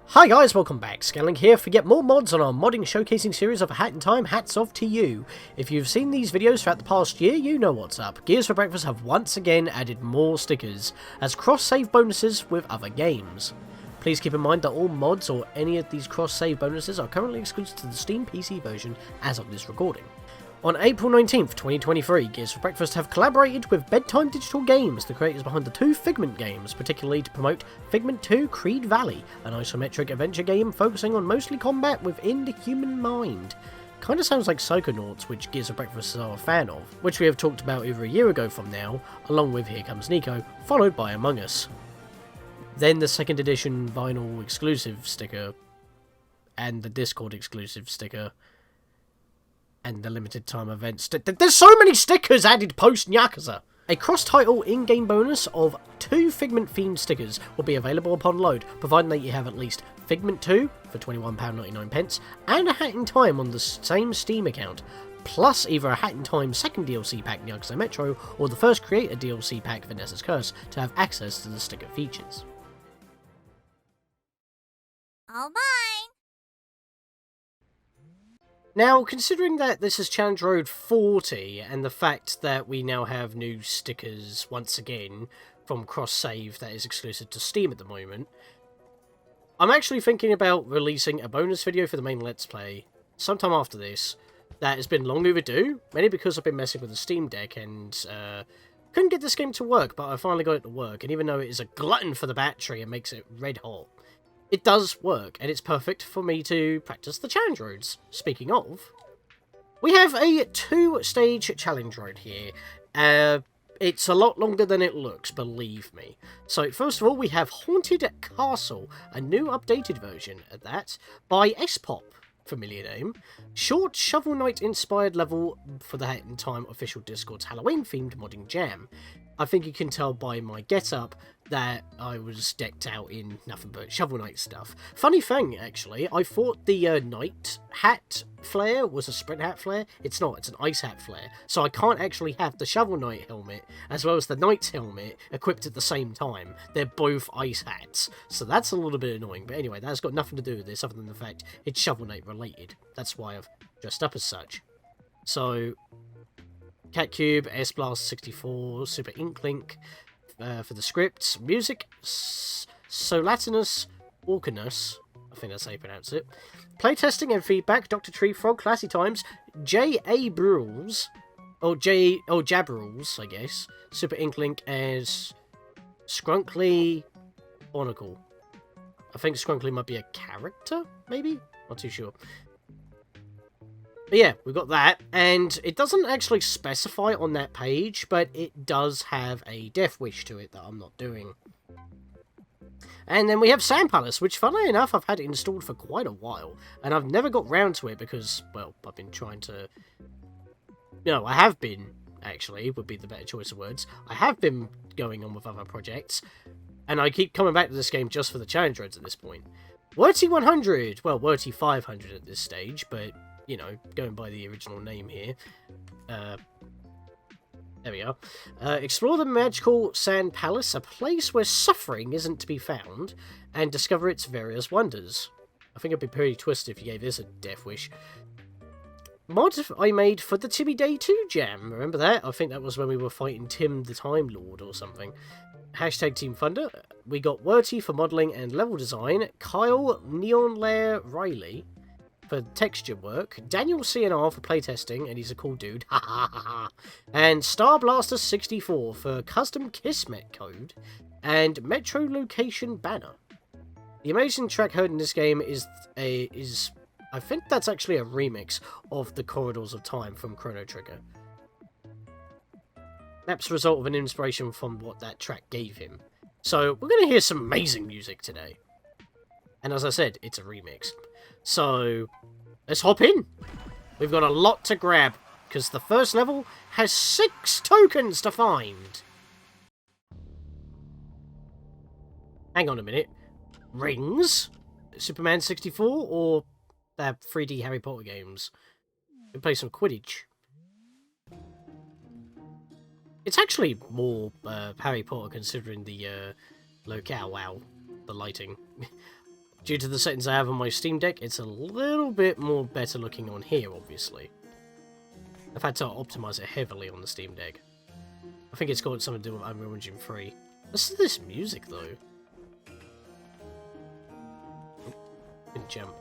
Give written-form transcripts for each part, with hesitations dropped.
Hi guys, welcome back. Scatlink here for yet more mods on our modding showcasing series of A Hat in Time. Hats off to you. If you've seen these videos throughout the past year, you know what's up. Gears for Breakfast have once again added more stickers as cross-save bonuses with other games. Please keep in mind that all mods or any of these cross-save bonuses are currently exclusive to the Steam PC version as of this recording. On April 19th, 2023, Gears for Breakfast have collaborated with Bedtime Digital Games, the creators behind the two Figment games, particularly to promote Figment 2 Creed Valley, an isometric adventure game focusing on mostly combat within the human mind. Kinda sounds like Psychonauts, which Gears for Breakfast are a fan of, which we have talked about over a year ago from now, along with Here Comes Nico, followed by Among Us. Then the second edition vinyl exclusive sticker, and the Discord exclusive sticker, and the limited time events. There's so many stickers added post Yakuza! A cross-title in-game bonus of 2 Figment-themed stickers will be available upon load, providing that you have at least Figment 2 for £21.99 and A Hat in Time on the same Steam account, plus either A Hat in Time second DLC pack Yakuza Metro or the first Creator DLC pack Vanessa's Curse to have access to the sticker features. All mine! Now, considering that this is Challenge Road 40, and the fact that we now have new stickers, once again, from cross-save that is exclusive to Steam at the moment, I'm actually thinking about releasing a bonus video for the main Let's Play sometime after this that has been long overdue, mainly because I've been messing with the Steam Deck and couldn't get this game to work, but I finally got it to work, and even though it is a glutton for the battery and makes it red hot, it does work, and it's perfect for me to practice the challenge roads. Speaking of, we have a 2-stage challenge road here. It's a lot longer than it looks, believe me. So, first of all, we have Haunted Castle, a new updated version of that, by S-Pop, familiar name. Short Shovel Knight-inspired level for the Hat in Time official Discord's Halloween-themed modding jam. I think you can tell by my get-up that I was decked out in nothing but Shovel Knight stuff. Funny thing, actually, I thought the Knight hat flare was a sprint hat flare. It's not, it's an ice hat flare. So I can't actually have the Shovel Knight helmet as well as the Knight's helmet equipped at the same time. They're both ice hats. So that's a little bit annoying. But anyway, that's got nothing to do with this other than the fact it's Shovel Knight related. That's why I've dressed up as such. So Cat Cube, S Blast 64, Super Inklink for the scripts, music, Solatinus Orcanus, I think that's how you pronounce it, playtesting and feedback, Dr. Tree Frog, Classy Times, J.A. Brewels, Jabberals, I guess, Super Inklink as Skrunkly Barnacle. I think Skrunkly might be a character, maybe? Not too sure. But yeah, we've got that, and it doesn't actually specify on that page, but it does have a death wish to it that I'm not doing. And then we have Sand Palace, which funnily enough I've had it installed for quite a while, and I've never got round to it because, well, I've been trying to... No, I have been, actually, would be the better choice of words. I have been going on with other projects, and I keep coming back to this game just for the challenge roads at this point. Wordty 100! Well, Wordty 500 at this stage, but... you know, going by the original name here. There we are. Explore the magical Sand Palace, a place where suffering isn't to be found, and discover its various wonders. I think it'd be pretty twisted if you gave this a death wish. Mod I made for the Timmy Day 2 jam. Remember that? I think that was when we were fighting Tim the Time Lord or something. Hashtag Team Thunder. We got Wordty for modelling and level design. Kyle Neon Lair Riley for texture work, Daniel CNR for playtesting, and he's a cool dude, ha ha ha ha, and Star Blaster 64 for custom Kismet code, and Metro Location Banner. The amazing track heard in this game is I think that's actually a remix of the Corridors of Time from Chrono Trigger. That's the result of an inspiration from what that track gave him. So, we're going to hear some amazing music today. And as I said, it's a remix. So, let's hop in. We've got a lot to grab, because the first level has 6 tokens to find. Hang on a minute. Rings? Superman 64 or 3D Harry Potter games? We play some Quidditch. It's actually more Harry Potter considering the locale. Wow, the lighting. Due to the settings I have on my Steam Deck, it's a little bit more better looking on here, obviously. I've had to optimize it heavily on the Steam Deck. I think it's got something to do with Unreal Engine 3. Listen to this music, though. Oh, didn't jump.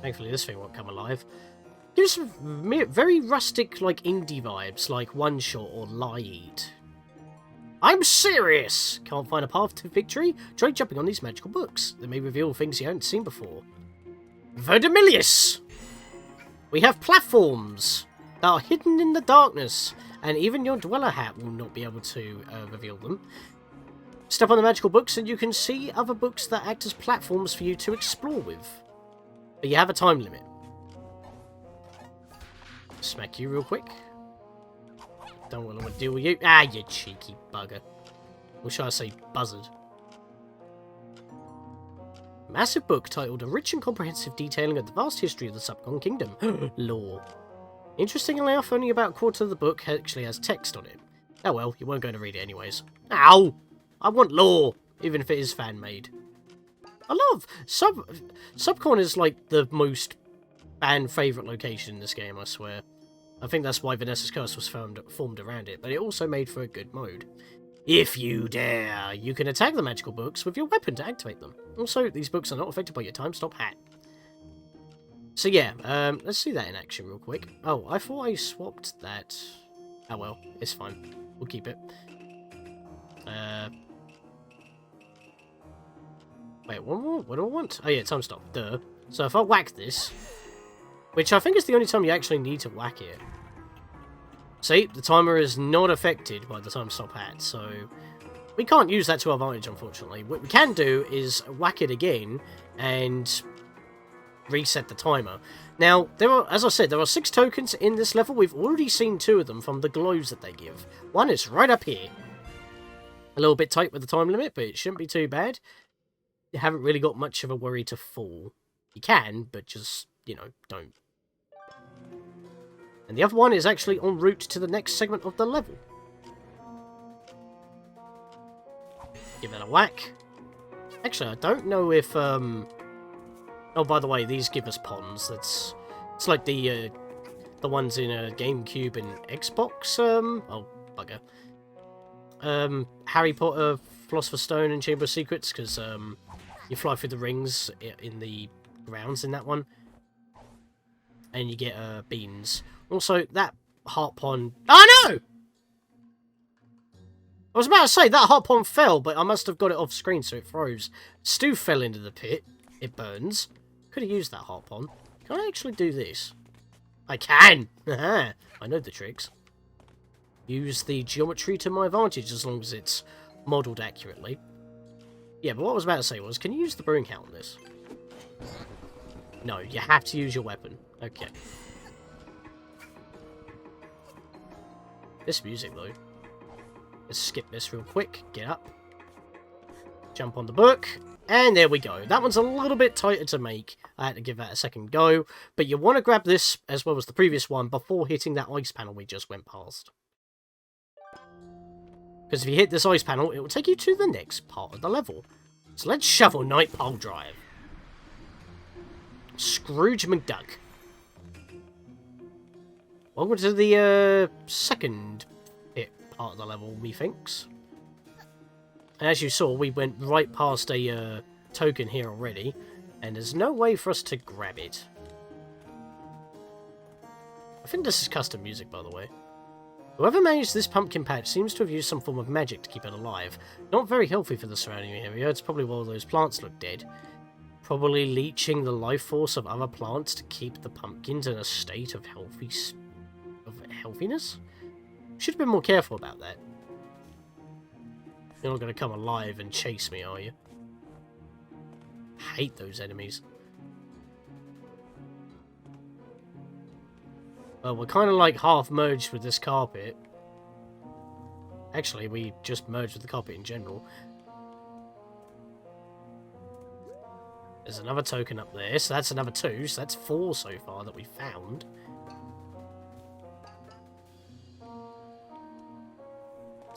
Thankfully, this thing won't come alive. Gives very rustic, like, indie vibes, like One Shot or Light. I'm serious! Can't find a path to victory? Try jumping on these magical books. They may reveal things you haven't seen before. Verdimillious! We have platforms that are hidden in the darkness, and even your dweller hat will not be able to reveal them. Step on the magical books and you can see other books that act as platforms for you to explore with. But you have a time limit. Smack you real quick. Don't want to deal with you. Ah, you cheeky bugger. Or shall I say buzzard? Massive book titled A Rich and Comprehensive Detailing of the Vast History of the Subcon Kingdom. Lore. Interestingly enough, only about a quarter of the book actually has text on it. Oh well, you weren't going to read it anyways. Ow! I want lore, even if it is fan-made. I love... Subcon is like the most fan-favourite location in this game, I swear. I think that's why Vanessa's Curse was formed around it, but it also made for a good mode. If you dare, you can attack the magical books with your weapon to activate them. Also, these books are not affected by your time stop hat. So yeah, let's see that in action real quick. Oh, I thought I swapped that. Oh well, it's fine. We'll keep it. Wait, one more? What do I want? Oh yeah, time stop. Duh. So if I whack this, which I think is the only time you actually need to whack it. See, the timer is not affected by the time stop hat, so we can't use that to our advantage, unfortunately. What we can do is whack it again and reset the timer. Now, as I said, there are 6 tokens in this level. We've already seen 2 of them from the glows that they give. One is right up here. A little bit tight with the time limit, but it shouldn't be too bad. You haven't really got much of a worry to fall. You can, but just, you know, don't. And the other one is actually en route to the next segment of the level. Give it a whack. Actually, I don't know if, Oh, by the way, these give us ponds. It's like the ones in GameCube and Xbox, oh, bugger. Harry Potter, Philosopher's Stone, and Chamber of Secrets, because, you fly through the rings in the grounds in that one. And you get, beans. Also, that heart pond... Oh, no! I was about to say, that heart pond fell, but I must have got it off screen, so it froze. Stu fell into the pit. It burns. Could have used that heart pond. Can I actually do this? I can! I know the tricks. Use the geometry to my advantage, as long as it's modelled accurately. Yeah, but what I was about to say was, can you use the brewing hat on this? No, you have to use your weapon. Okay. This music, though. Let's skip this real quick. Get up. Jump on the book. And there we go. That one's a little bit tighter to make. I had to give that a second go. But you want to grab this, as well as the previous one, before hitting that ice panel we just went past. Because if you hit this ice panel, it will take you to the next part of the level. So let's shovel Night Pole Drive. Scrooge McDuck. Welcome to the second part of the level, methinks. And as you saw, we went right past a token here already, and there's no way for us to grab it. I think this is custom music, by the way. Whoever managed this pumpkin patch seems to have used some form of magic to keep it alive. Not very healthy for the surrounding area. It's probably why all those plants look dead. Probably leeching the life force of other plants to keep the pumpkins in a state of healthiness? Should have been more careful about that. You're not going to come alive and chase me, are you? Hate those enemies. Well, we're kind of like half merged with this carpet. Actually, we just merged with the carpet in general. There's another token up there, so that's another 2, so that's 4 so far that we found.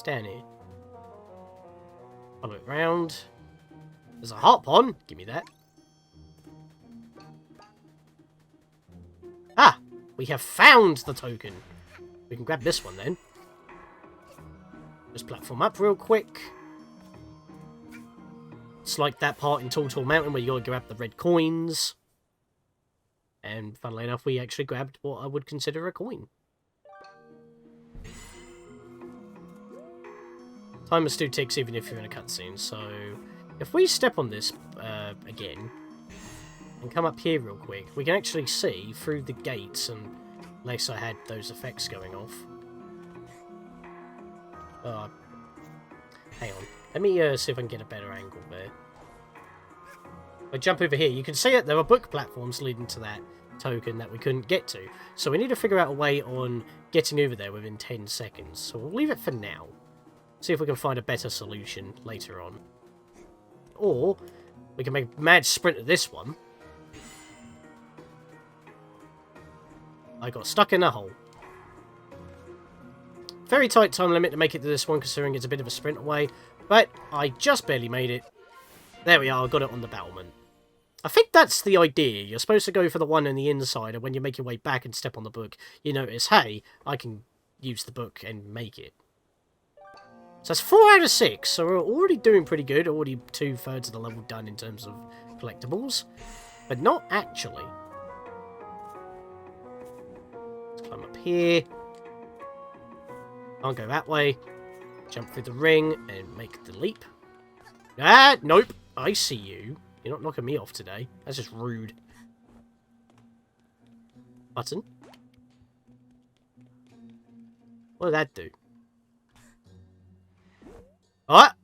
It's down here. Follow it round. There's a heart pond. Give me that. Ah! We have found the token. We can grab this one then. Just platform up real quick. It's like that part in Tall Mountain where you gotta grab the red coins. And funnily enough, we actually grabbed what I would consider a coin. Timer still ticks even if you're in a cutscene, so if we step on this again and come up here real quick, we can actually see through the gates, and unless I had those effects going off. Hang on. Let me see if I can get a better angle there. If I jump over here, you can see it. There are book platforms leading to that token that we couldn't get to. So we need to figure out a way on getting over there within 10 seconds. So we'll leave it for now. See if we can find a better solution later on. Or we can make a mad sprint at this one. I got stuck in a hole. Very tight time limit to make it to this one, considering it's a bit of a sprint away. But I just barely made it. There we are, got it on the battlement. I think that's the idea. You're supposed to go for the one on the inside, and when you make your way back and step on the book, you notice, hey, I can use the book and make it. So that's 4 out of 6, so we're already doing pretty good. Already 2/3 of the level done in terms of collectibles. But not actually. Let's climb up here. Can't go that way. Jump through the ring and make the leap. Ah, nope. I see you. You're not knocking me off today. That's just rude. Button. What did that do? What?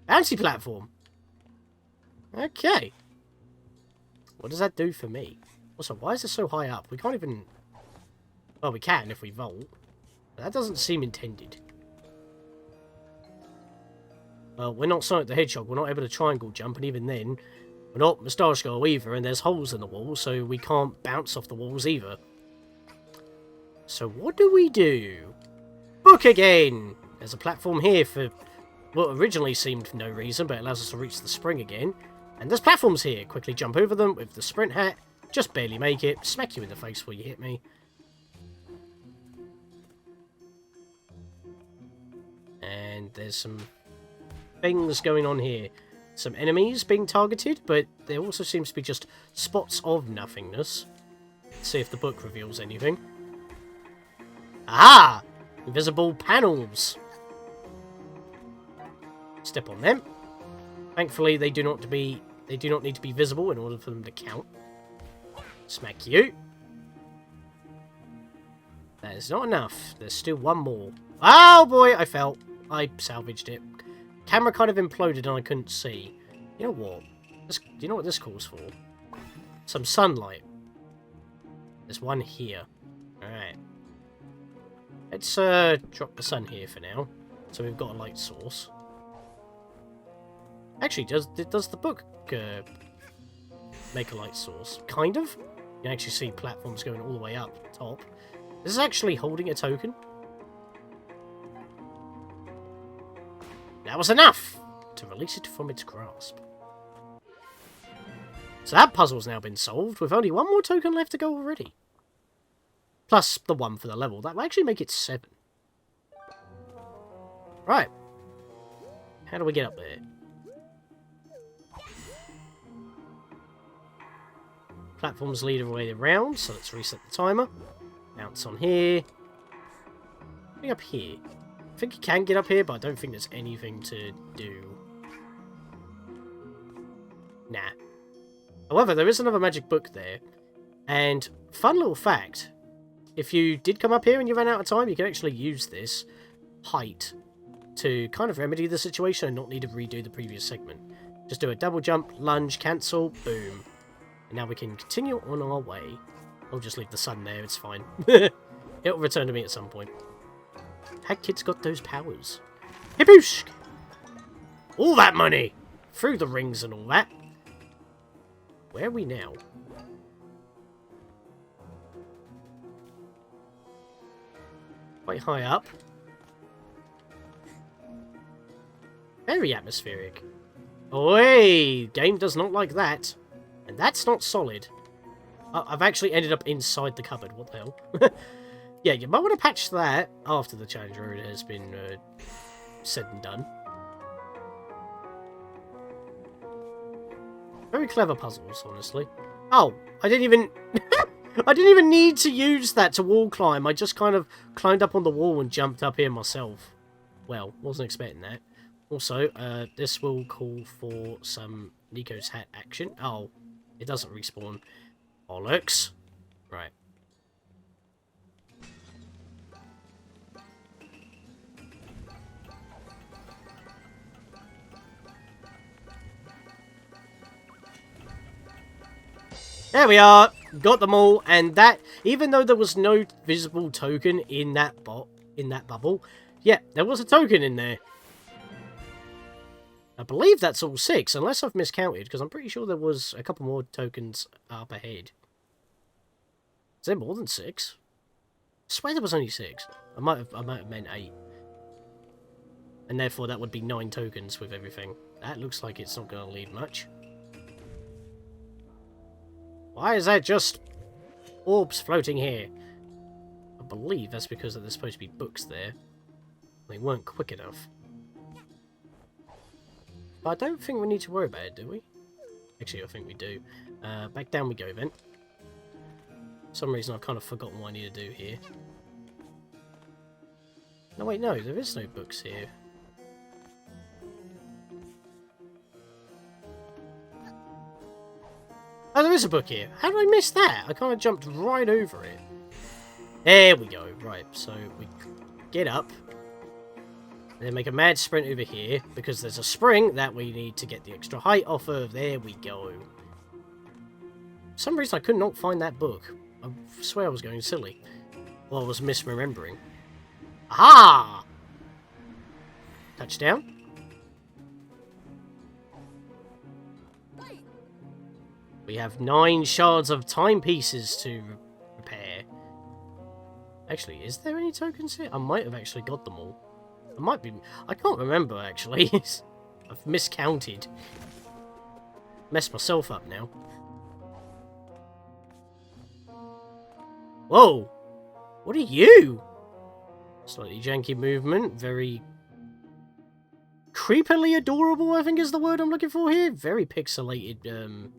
Bouncy platform. Okay. What does that do for me? Also, why is it so high up? We can't even... Well, we can if we vault. But that doesn't seem intended. Well, we're not Sonic the Hedgehog. We're not able to triangle jump, and even then, we're not Moustache Girl either, and there's holes in the wall, so we can't bounce off the walls either. So what do we do? Book again! There's a platform here for what originally seemed for no reason, but it allows us to reach the spring again. And there's platforms here. Quickly jump over them with the sprint hat. Just barely make it. Smack you in the face before you hit me. And there's some things going on here. Some enemies being targeted, but there also seems to be just spots of nothingness. Let's see if the book reveals anything. Aha! Invisible panels. Step on them. Thankfully, they do not need to be visible in order for them to count. Smack you. That is not enough. There's still one more. Oh boy, I fell. I salvaged it. Camera kind of imploded and I couldn't see. You know what? Do you know what this calls for? Some sunlight. There's one here. Alright. Let's drop the sun here for now. So we've got a light source. Actually, does the book make a light source? Kind of. You can actually see platforms going all the way up top. This is actually holding a token. That was enough to release it from its grasp. So that puzzle's now been solved, with only one more token left to go already. Plus the one for the level. That will actually make it 7. Right. How do we get up there? Platforms lead the way around, so let's reset the timer. Bounce on here. Getting up here. I think you can get up here, but I don't think there's anything to do. Nah. However, there is another magic book there. And, fun little fact, if you did come up here and you ran out of time, you can actually use this height to kind of remedy the situation and not need to redo the previous segment. Just do a double jump, lunge, cancel, boom. And now we can continue on our way. I'll just leave the sun there, it's fine. It'll return to me at some point. How kids got those powers? Hippoosh! All that money! Through the rings and all that. Where are we now? Quite high up. Very atmospheric. Oi! Game does not like that. And that's not solid. I've actually ended up inside the cupboard. What the hell? Yeah, you might want to patch that after the challenge road has been said and done. Very clever puzzles, honestly. Oh, I didn't even... I didn't even need to use that to wall climb. I just kind of climbed up on the wall and jumped up here myself. Well, wasn't expecting that. Also, this will call for some Nico's hat action. Oh, it doesn't respawn. Bollocks. Right. There we are! Got them all, and that, even though there was no visible token in that bubble, yeah, there was a token in there. I believe that's all 6, unless I've miscounted, because I'm pretty sure there was a couple more tokens up ahead. Is there more than 6? I swear there was only 6. I might have meant 8. And therefore that would be 9 tokens with everything. That looks like it's not going to lead much. Why is that just orbs floating here? I believe that's because there's supposed to be books there. They weren't quick enough. But I don't think we need to worry about it, do we? Actually, I think we do. Back down we go, then. For some reason I've kind of forgotten what I need to do here. No, wait, no, there is no books here. Oh, there is a book here. How did I miss that? I kind of jumped right over it. There we go. Right, so we get up. And then make a mad sprint over here. Because there's a spring that we need to get the extra height off of. There we go. For some reason I could not find that book. I swear I was going silly. Well, I was misremembering. Aha! Touchdown. We have 9 shards of timepieces to repair. Actually, is there any tokens here? I might have actually got them all. I might be... I can't remember, actually. I've miscounted. Messed myself up now. Whoa! What are you? Slightly janky movement. Very... creepily adorable, I think is the word I'm looking for here. Very pixelated,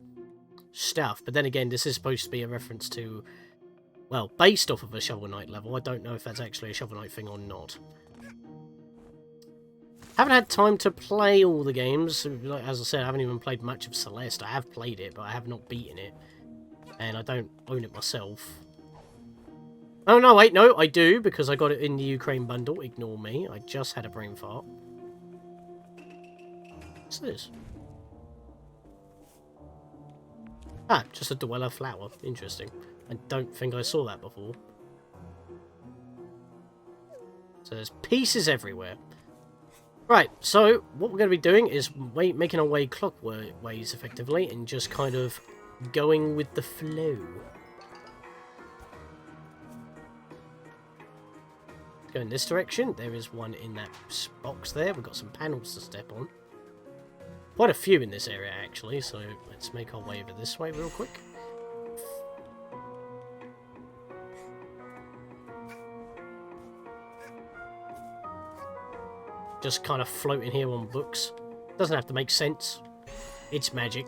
stuff, but then again, this is supposed to be a reference to, well, based off of a Shovel Knight level. I don't know if that's actually a Shovel Knight thing or not. Haven't had time to play all the games. As I said, I haven't even played much of Celeste. I have played it, but I have not beaten it. And I don't own it myself. Oh, no, wait, no, I do, because I got it in the Ukraine bundle. Ignore me. I just had a brain fart. What's this? Ah, just a Dweller flower. Interesting. I don't think I saw that before. So there's pieces everywhere. Right, so what we're going to be doing is making our way clockways effectively and just kind of going with the flow. Go in this direction. There is one in that box there. We've got some panels to step on. Quite a few in this area, actually, so let's make our way over this way real quick. Just kind of floating here on books. Doesn't have to make sense. It's magic.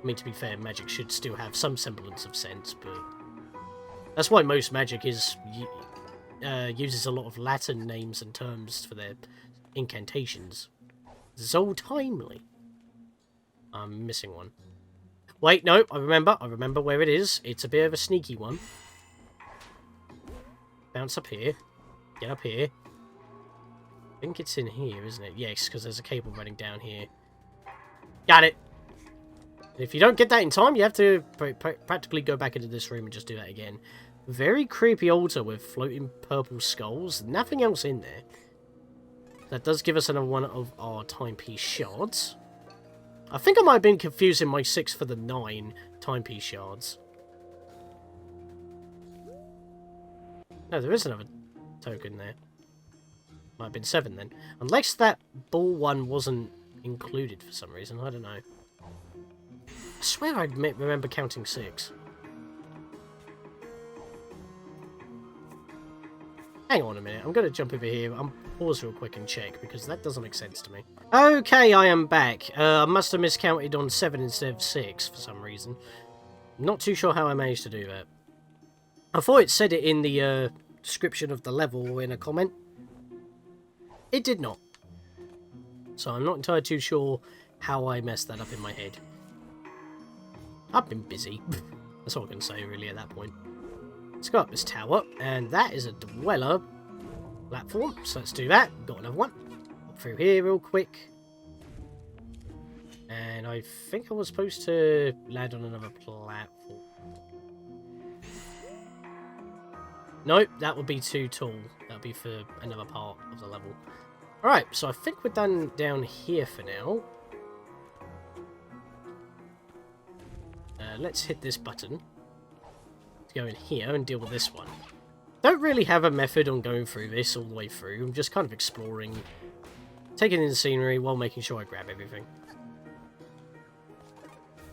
I mean, to be fair, magic should still have some semblance of sense, but... that's why most magic is uses a lot of Latin names and terms for their incantations. It's all timely. I'm missing one. Wait, no, I remember where it is. It's a bit of a sneaky one. Bounce up here. Get up here. I think it's in here, isn't it? Yes, because there's a cable running down here. Got it! If you don't get that in time, you have to practically go back into this room and just do that again. Very creepy altar with floating purple skulls. Nothing else in there. That does give us another one of our timepiece shards. I think I might have been confusing my 6 for the 9 timepiece shards. No, there is another token there. Might have been 7 then. Unless that ball one wasn't included for some reason. I don't know. I swear I remember counting 6. Hang on a minute. I'm going to jump over here. I'm pause real quick and check because that doesn't make sense to me. Okay, I am back. I must have miscounted on 7 instead of 6 for some reason. Not too sure how I managed to do that. I thought it said it in the description of the level in a comment. It did not. So I'm not entirely too sure how I messed that up in my head. I've been busy. That's all I can say really at that point. Let's go up this tower, and that is a dweller platform, so let's do that. Got another one. Up through here real quick. And I think I was supposed to land on another platform. Nope, that would be too tall. That would be for another part of the level. Alright, so I think we're done down here for now. Let's hit this button. To go in here and deal with this one. Don't really have a method on going through this all the way through. I'm just kind of exploring. Taking in the scenery while making sure I grab everything.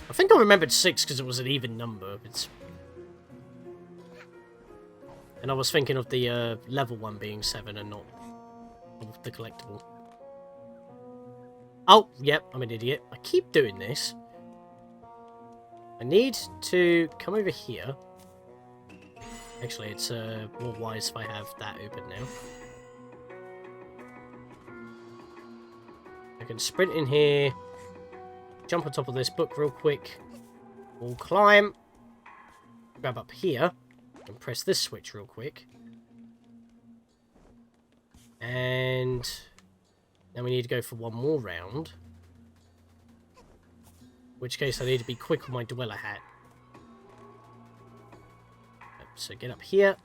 I think I remembered 6 because it was an even number. And I was thinking of the level 1 being 7 and not the collectible. Oh, yep, I'm an idiot. I keep doing this. I need to come over here. Actually, it's more wise if I have that open now. I can sprint in here. Jump on top of this book real quick. We'll climb. Grab up here. And press this switch real quick. And then we need to go for one more round. In which case I need to be quick with my dweller hat. So get up here.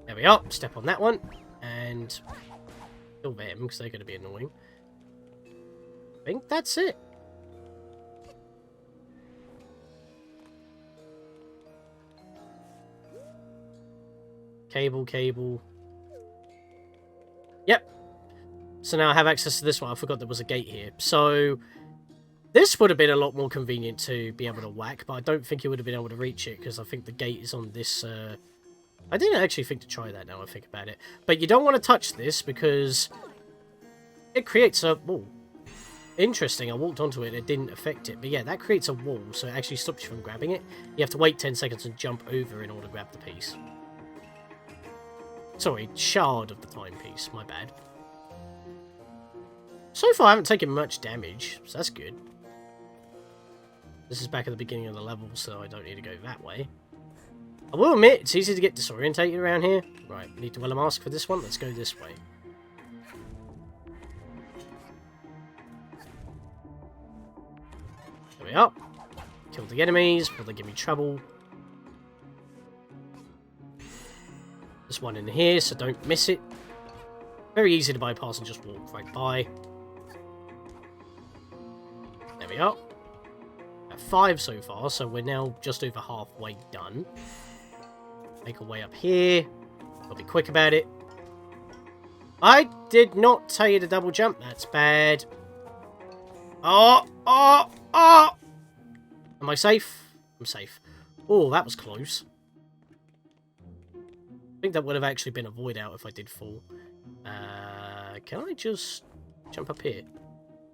There we are. Step on that one. And kill them because they're going to be annoying. I think that's it. Cable. Yep. So now I have access to this one. I forgot there was a gate here. So this would have been a lot more convenient to be able to whack, but I don't think you would have been able to reach it because I think the gate is on this... I didn't actually think to try that now I think about it. But you don't want to touch this because it creates a... Oh, interesting. I walked onto it and it didn't affect it. But yeah, that creates a wall, so it actually stops you from grabbing it. You have to wait 10 seconds and jump over in order to grab the piece. Sorry, shard of the timepiece, my bad. So far I haven't taken much damage, so that's good. This is back at the beginning of the level, so I don't need to go that way. I will admit, it's easy to get disorientated around here. Right, we need to wear mask for this one, let's go this way. There we are. Kill the enemies, before they give me trouble. There's one in here, so don't miss it. Very easy to bypass and just walk right by. There we are. At 5 so far, so we're now just over halfway done. Make our way up here. I'll be quick about it. I did not tell you to double jump. That's bad. Oh! Am I safe? I'm safe. Oh, that was close. I think that would have actually been a void out if I did fall. Can I just jump up here?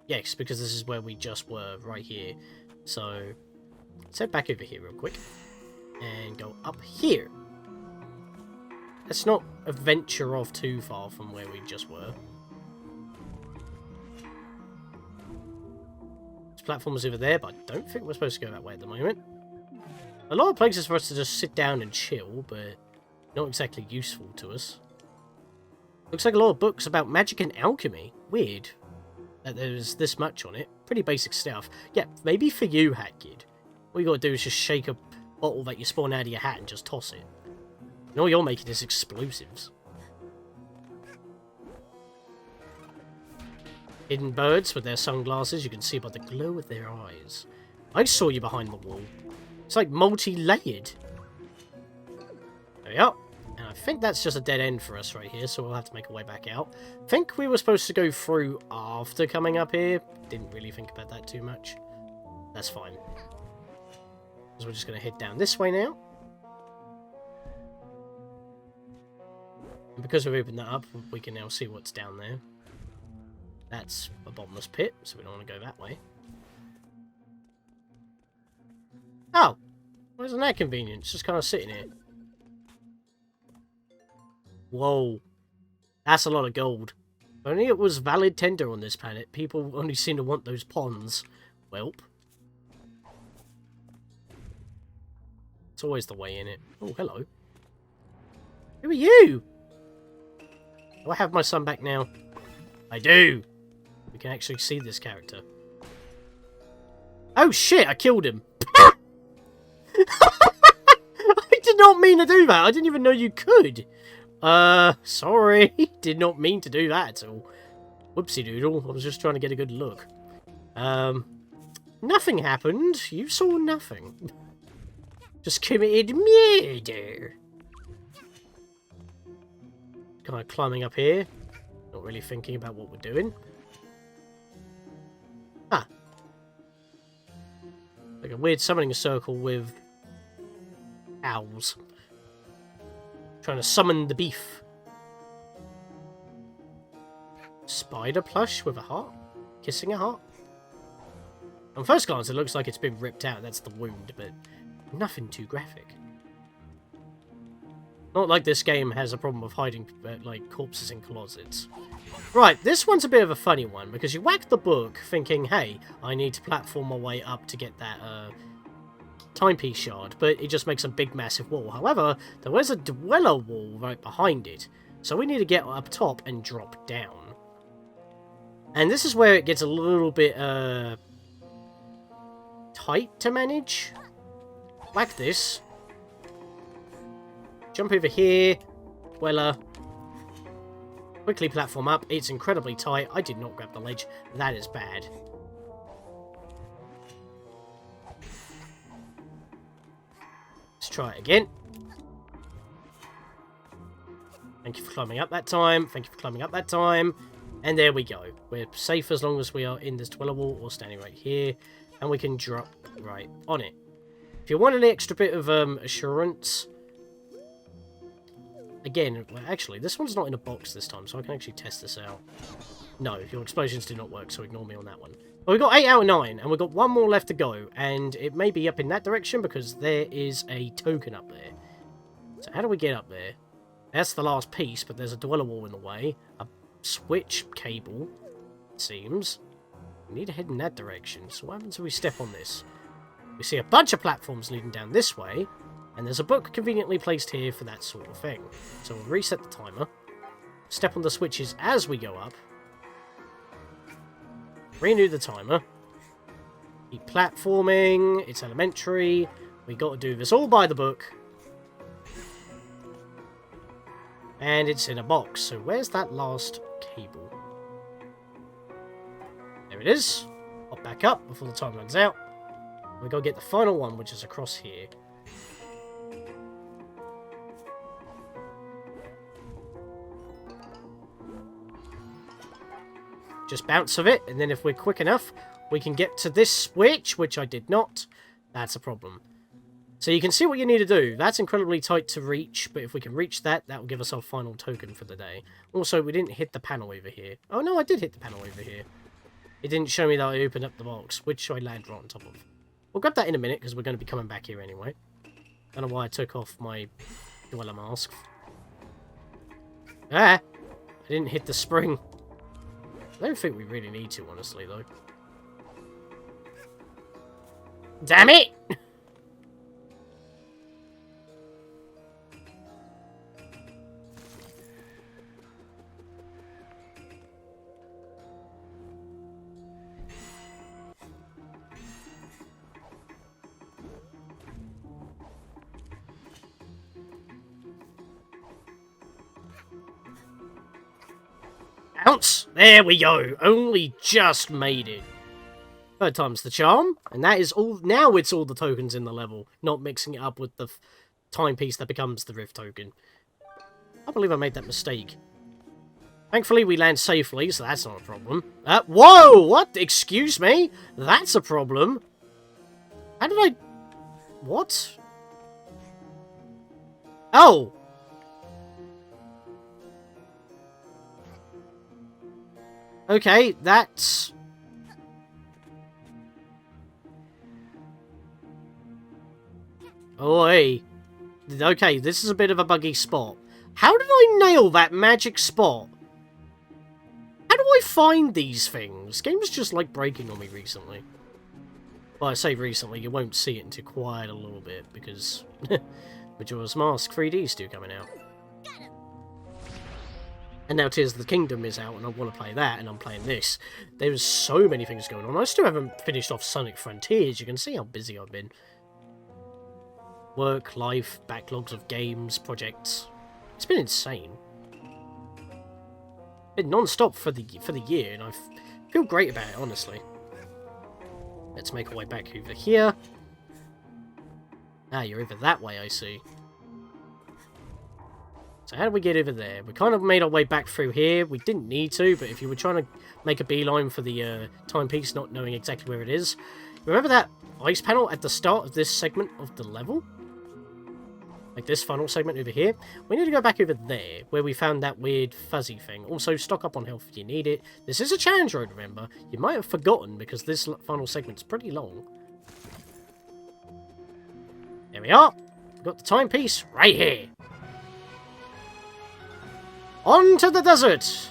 Yes, because this is where we just were, right here. So, let's head back over here real quick. And go up here. Let's not venture off too far from where we just were. This platform is over there, but I don't think we're supposed to go that way at the moment. A lot of places for us to just sit down and chill, but not exactly useful to us. Looks like a lot of books about magic and alchemy. Weird that there's this much on it. Pretty basic stuff. Yeah, maybe for you, Hat Kid. All you gotta do is just shake a bottle that you spawn out of your hat and just toss it. And all you're making is explosives. Hidden birds with their sunglasses, you can see by the glow of their eyes. I saw you behind the wall. It's like multi-layered. There we are. And I think that's just a dead end for us right here, so we'll have to make our way back out. I think we were supposed to go through after coming up here. Didn't really think about that too much. That's fine. So we're just going to head down this way now. And because we've opened that up, we can now see what's down there. That's a bottomless pit, so we don't want to go that way. Oh! Well, isn't that convenient? It's just kind of sitting here. Whoa. That's a lot of gold. If only it was valid tender on this planet. People only seem to want those ponds. Welp. It's always the way in it. Oh, hello. Who are you? Do I have my son back now? I do. We can actually see this character. Oh shit, I killed him. I did not mean to do that. I didn't even know you could. Sorry. Did not mean to do that at all. Whoopsie doodle. I was just trying to get a good look. Nothing happened. You saw nothing. Just committed murder. Kind of climbing up here. Not really thinking about what we're doing. Ah. Like a weird summoning circle with owls. Trying to summon the beef. Spider plush with a heart? Kissing a heart? On first glance it looks like it's been ripped out, that's the wound, but nothing too graphic. Not like this game has a problem of hiding like corpses in closets. Right, this one's a bit of a funny one, because you whack the book thinking, hey, I need to platform my way up to get that timepiece shard, but it just makes a big massive wall. However, there was a dweller wall right behind it, so we need to get up top and drop down. And this is where it gets a little bit tight to manage. Whack this. Jump over here. Dweller. Quickly platform up. It's incredibly tight. I did not grab the ledge. That is bad. Let's try it again. Thank you for climbing up that time. Thank you for climbing up that time. And there we go. We're safe as long as we are in this dweller wall or standing right here. And we can drop right on it. If you want an extra bit of assurance... Again, well, actually, this one's not in a box this time, so I can actually test this out. No, your explosions do not work, so ignore me on that one. Well, we got 8 out of 9, and we've got one more left to go, and it may be up in that direction because there is a token up there. So how do we get up there? That's the last piece, but there's a dweller wall in the way. A switch cable, it seems. We need to head in that direction, so what happens if we step on this? We see a bunch of platforms leading down this way, and there's a book conveniently placed here for that sort of thing. So we'll reset the timer, step on the switches as we go up, renew the timer, keep platforming, it's elementary, we got to do this all by the book, and it's in a box, so where's that last cable? There it is. Hop back up before the time runs out. We got to get the final one, which is across here. Just bounce of it, and then if we're quick enough, we can get to this switch, which I did not. That's a problem. So you can see what you need to do. That's incredibly tight to reach, but if we can reach that, that will give us our final token for the day. Also, we didn't hit the panel over here. Oh no, I did hit the panel over here. It didn't show me that I opened up the box, which I landed right on top of. We'll grab that in a minute, because we're going to be coming back here anyway. Don't know why I took off my dweller mask. Ah! I didn't hit the spring. I don't think we really need to, honestly, though. Damn it! Bounce! There we go! Only just made it. Third time's the charm, and that is all. Now it's all the tokens in the level, not mixing it up with the timepiece that becomes the Rift token. I believe I made that mistake. Thankfully, we land safely, so that's not a problem. Whoa! What? Excuse me? That's a problem. How did I... What? Oh! Okay, that's... Oi. Okay, this is a bit of a buggy spot. How did I nail that magic spot? How do I find these things? Game's just like breaking on me recently. Well, I say recently, you won't see it until quite a little bit, because Majora's Mask 3D is still coming out. And now Tears of the Kingdom is out, and I want to play that, and I'm playing this. There's so many things going on. I still haven't finished off Sonic Frontiers. You can see how busy I've been. Work, life, backlogs of games, projects. It's been insane. Been non-stop for the year, and I feel great about it, honestly. Let's make our way back over here. Ah, you're over that way, I see. So how do we get over there? We kind of made our way back through here. We didn't need to, but if you were trying to make a beeline for the timepiece, not knowing exactly where it is. Remember that ice panel at the start of this segment of the level? Like this final segment over here? We need to go back over there, where we found that weird fuzzy thing. Also, stock up on health if you need it. This is a challenge road, remember? You might have forgotten, because this final segment's pretty long. There we are! We've got the timepiece right here! On to the desert!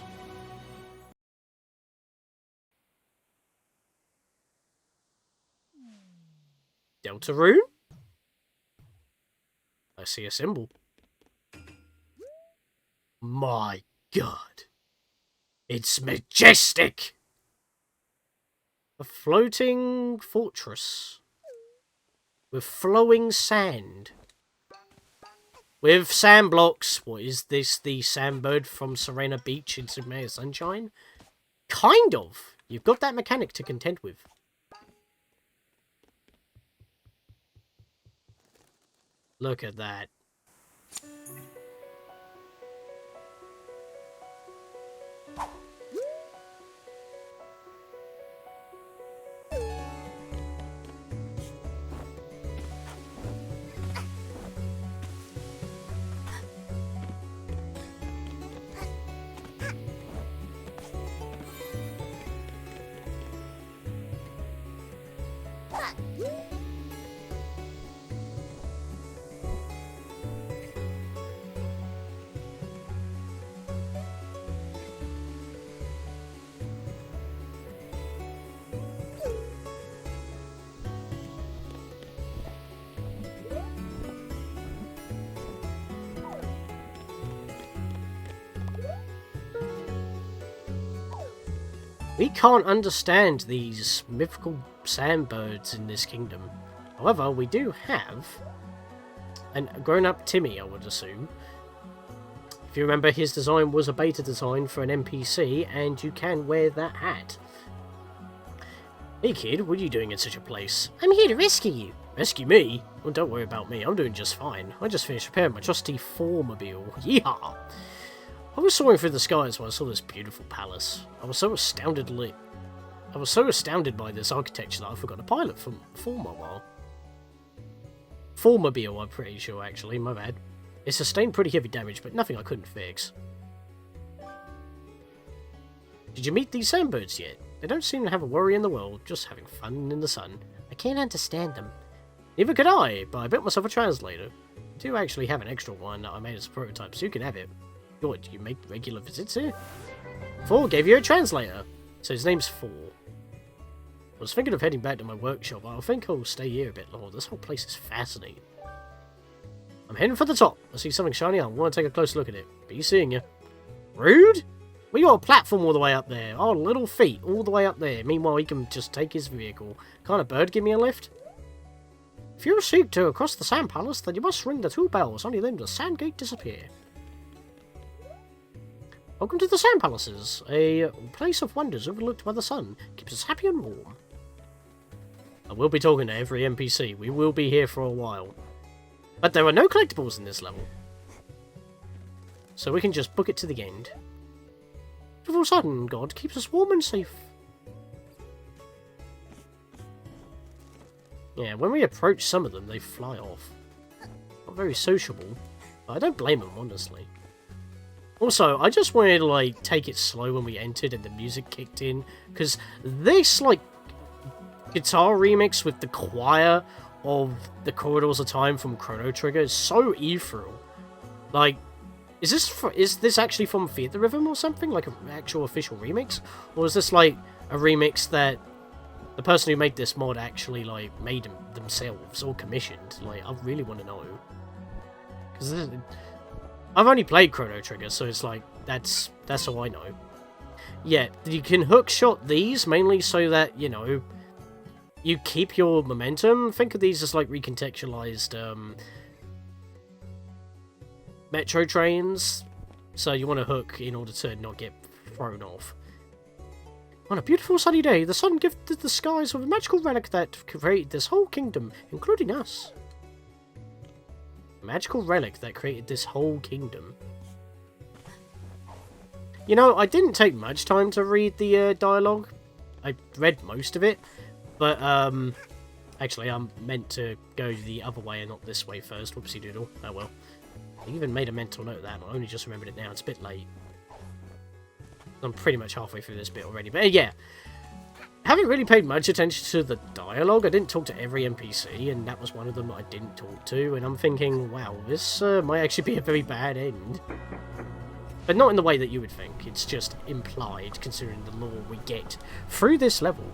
Deltarune? I see a symbol. My god. It's majestic! A floating fortress. With flowing sand. With sand blocks. What is this? The sandbird from Serena Beach in Super Mario Sunshine? Kind of. You've got that mechanic to contend with. Look at that. We can't understand these mythical sandbirds in this kingdom. However, we do have a grown-up Timmy, I would assume. If you remember, his design was a beta design for an NPC, and you can wear that hat. Hey kid, what are you doing in such a place? I'm here to rescue you. Rescue me? Well, don't worry about me, I'm doing just fine. I just finished repairing my trusty 4-mobile. Yeehaw! I was soaring through the skies when I saw this beautiful palace. I was so astounded by this architecture that I forgot to pilot for 4-mobile. 4-mobile, I'm pretty sure, actually, my bad. It sustained pretty heavy damage, but nothing I couldn't fix. Did you meet these sandbirds yet? They don't seem to have a worry in the world, just having fun in the sun. I can't understand them. Neither could I, but I built myself a translator. I do actually have an extra one that I made as a prototype, so you can have it. What, do you make regular visits here? 4 gave you a translator, so his name's 4. I was thinking of heading back to my workshop, but I think I'll stay here a bit longer. This whole place is fascinating. I'm heading for the top. I see something shiny, I want to take a close look at it. Be seeing you. Rude? We got a platform all the way up there. Our little feet all the way up there. Meanwhile, he can just take his vehicle. Can't a bird give me a lift? If you seek to cross the Sand Palace, then you must ring the 2 bells. Only then does the Sand Gate disappear. Welcome to the Sand Palaces, a place of wonders overlooked by the sun. Keeps us happy and warm. I will be talking to every NPC. We will be here for a while. But there are no collectibles in this level. So we can just book it to the end. Beautiful sun god keeps us warm and safe. Yeah, when we approach some of them, they fly off. Not very sociable, but I don't blame them, honestly. Also, I just wanted to, like, take it slow when we entered and the music kicked in, because this, like, guitar remix with the choir of The Corridors of Time from Chrono Trigger is so ethereal. Like, is this actually from Theatre Rhythm or something? Like an actual official remix? Or is this, like, a remix that the person who made this mod actually, like, made them themselves or commissioned? Like, I really want to know. Because I've only played Chrono Trigger, so it's like, that's all I know. Yeah, you can hookshot these mainly so that, you know, you keep your momentum. Think of these as like recontextualized metro trains. So you want to hook in order to not get thrown off. On a beautiful sunny day, the sun gifted the skies with a magical relic that created this whole kingdom, including us. A magical relic that created this whole kingdom. You know, I didn't take much time to read the dialogue. I read most of it. But, actually, I'm meant to go the other way and not this way first. Whoopsie doodle. Oh well. I even made a mental note of that, and I only just remembered it now. It's a bit late. I'm pretty much halfway through this bit already. But, yeah. Haven't really paid much attention to the dialogue. I didn't talk to every NPC, and that was one of them I didn't talk to. And I'm thinking, wow, this might actually be a very bad end. But not in the way that you would think. It's just implied, considering the lore we get through this level.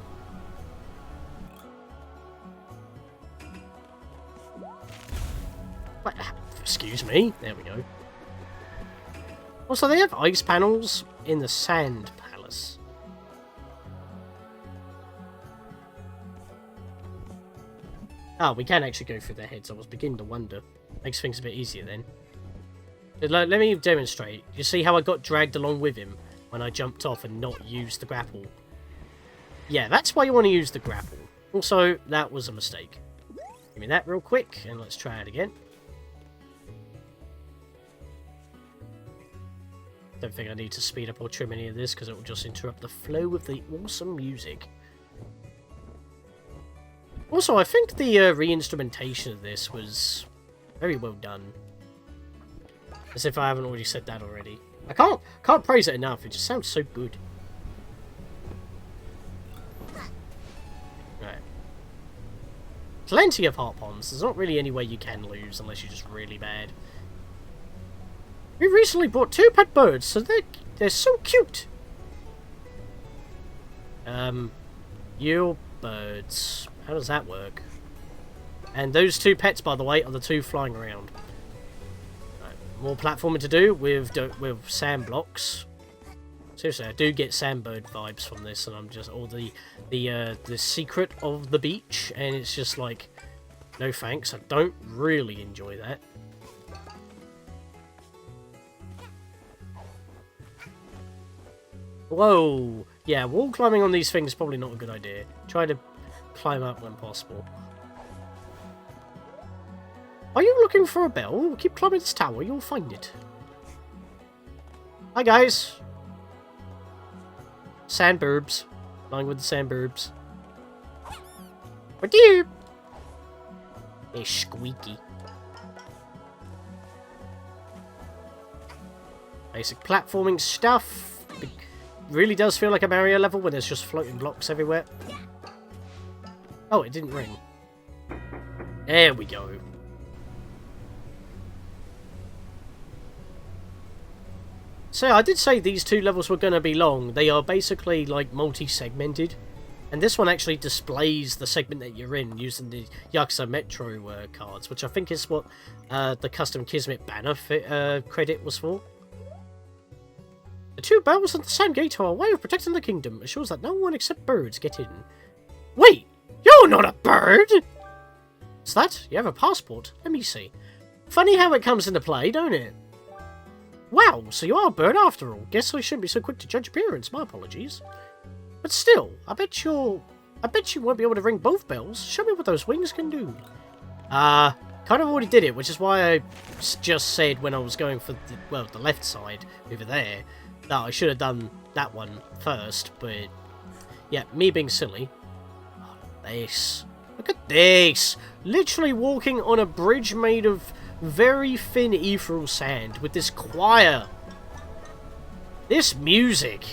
Excuse me. There we go. Also, they have ice panels in the Sand Palace. Ah, we can actually go through their heads. I was beginning to wonder. Makes things a bit easier then. Let me demonstrate. You see how I got dragged along with him when I jumped off and not used the grapple? Yeah, that's why you want to use the grapple. Also, that was a mistake. Give me that real quick, and let's try it again. Don't think I need to speed up or trim any of this because it will just interrupt the flow of the awesome music. Also, I think the re-instrumentation of this was very well done. As if I haven't already said that already. I can't praise it enough. It just sounds so good. Right. Plenty of heart ponds. There's not really any way you can lose unless you're just really bad. We recently bought 2 pet birds, so they're so cute. Your birds. How does that work? And those 2 pets, by the way, are the 2 flying around. Right, more platforming to do with sand blocks. Seriously, I do get sandbird vibes from this, and I'm just the secret of the beach, and it's just like, no thanks. I don't really enjoy that. Whoa! Yeah, wall climbing on these things is probably not a good idea. Try to climb up when possible. Are you looking for a bell? Keep climbing this tower, you'll find it. Hi guys! Sandburbs. Flying with the sandburbs. What do you? They're squeaky. Basic platforming stuff. It really does feel like a Mario level when there's just floating blocks everywhere. Oh, it didn't ring. There we go. So I did say these 2 levels were going to be long. They are basically like multi-segmented. And this one actually displays the segment that you're in using the Yakuza Metro cards, which I think is what the custom Kismet banner credit was for. The 2 bells at the Sand Gate are a way of protecting the kingdom. It shows that no one except birds get in. Wait! You're not a bird! What's that? You have a passport? Let me see. Funny how it comes into play, don't it? Wow, so you are a bird after all. Guess I shouldn't be so quick to judge appearance. My apologies. But still, I bet you won't be able to ring both bells. Show me what those wings can do. kind of already did it, which is why I just said when I was going for the left side over there that I should have done that one first. But yeah, me being silly. Oh, this. Look at this! Literally walking on a bridge made of very thin ethereal sand with this choir. This music.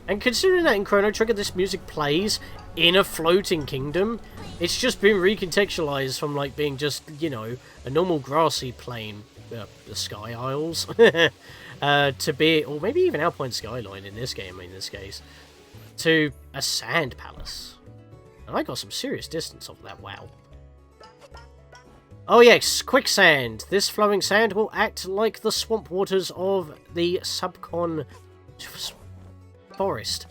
And considering that in Chrono Trigger this music plays in a floating kingdom, it's just been recontextualized from like being just, you know, a normal grassy plain, the Sky Isles, to be, or maybe even Alpine Skyline in this game, in this case, to a sand palace. And I got some serious distance off that, wow. Oh yes, quicksand. This flowing sand will act like the swamp waters of the Subcon forest.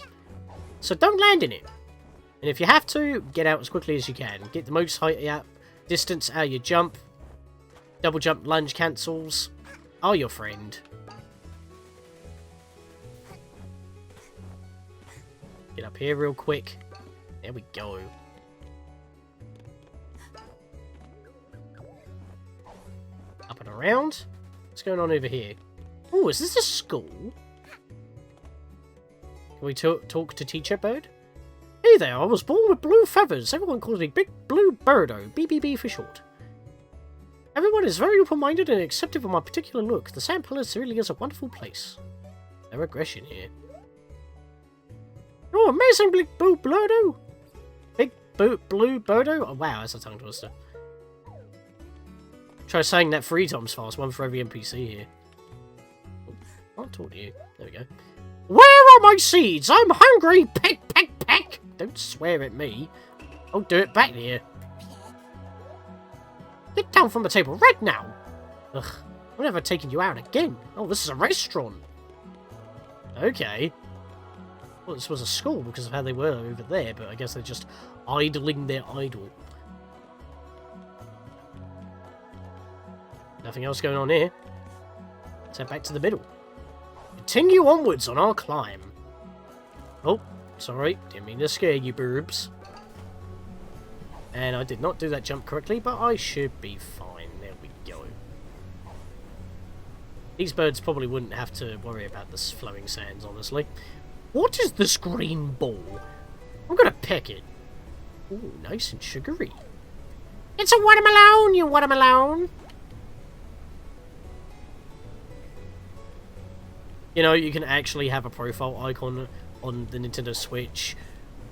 So don't land in it. And if you have to, get out as quickly as you can. Get the most height out, distance out of your jump. Double jump lunge cancels are your friend. Get up here real quick. There we go. Up and around. What's going on over here? Oh, is this a school? Can we talk to Teacher Bird? Hey there, I was born with blue feathers. Everyone calls me Big Blue Birdo, BBB for short. Everyone is very open-minded and accepting of my particular look. The Sand Palace really is a wonderful place. No aggression here. Oh, amazing Big Blue Birdo! Big Blue Birdo? Oh, wow, that's a tongue twister. Try saying that 3 times fast, one for every NPC here. Oh, I'll talk to you. There we go. Where are my seeds? I'm hungry! Peck, peck, peck! Don't swear at me. I'll do it back here. Get down from the table right now! Ugh, I'm never taking you out again. Oh, this is a restaurant. Okay. Well, this was a school because of how they were over there, but I guess they're just idling their idol. Nothing else going on here. Let's head back to the middle. Continue onwards on our climb. Oh, sorry. Didn't mean to scare you, boobs. And I did not do that jump correctly, but I should be fine. There we go. These birds probably wouldn't have to worry about this flowing sands, honestly. What is this green ball? I'm gonna peck it. Ooh, nice and sugary. It's a watermelon, you watermelon! You know, you can actually have a profile icon on the Nintendo Switch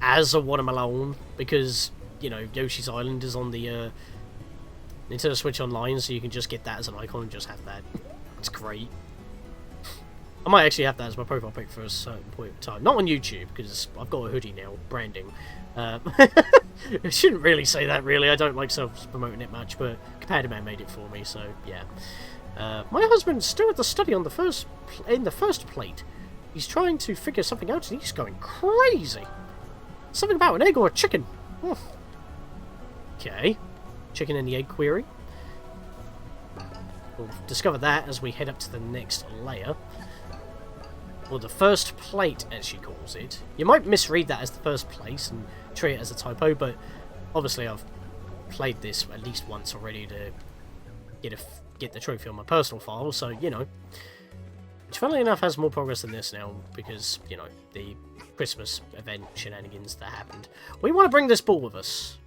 as a watermelon, because, you know, Yoshi's Island is on the Nintendo Switch Online, so you can just get that as an icon and just have that. It's great. I might actually have that as my profile pic for a certain point of time. Not on YouTube, because I've got a hoodie now, branding. I shouldn't really say that, really. I don't like self-promoting it much, but Compadman made it for me, so yeah. My husband's still at the study on the first plate. He's trying to figure something out and he's going crazy. Something about an egg or a chicken. Okay. Chicken and the egg query. We'll discover that as we head up to the next layer. Or the first plate, as she calls it. You might misread that as the first place and treat it as a typo, but obviously I've played this at least once already to get the trophy on my personal file, so, you know. Which, funnily enough, has more progress than this now, because, you know, the Christmas event shenanigans that happened. We want to bring this ball with us.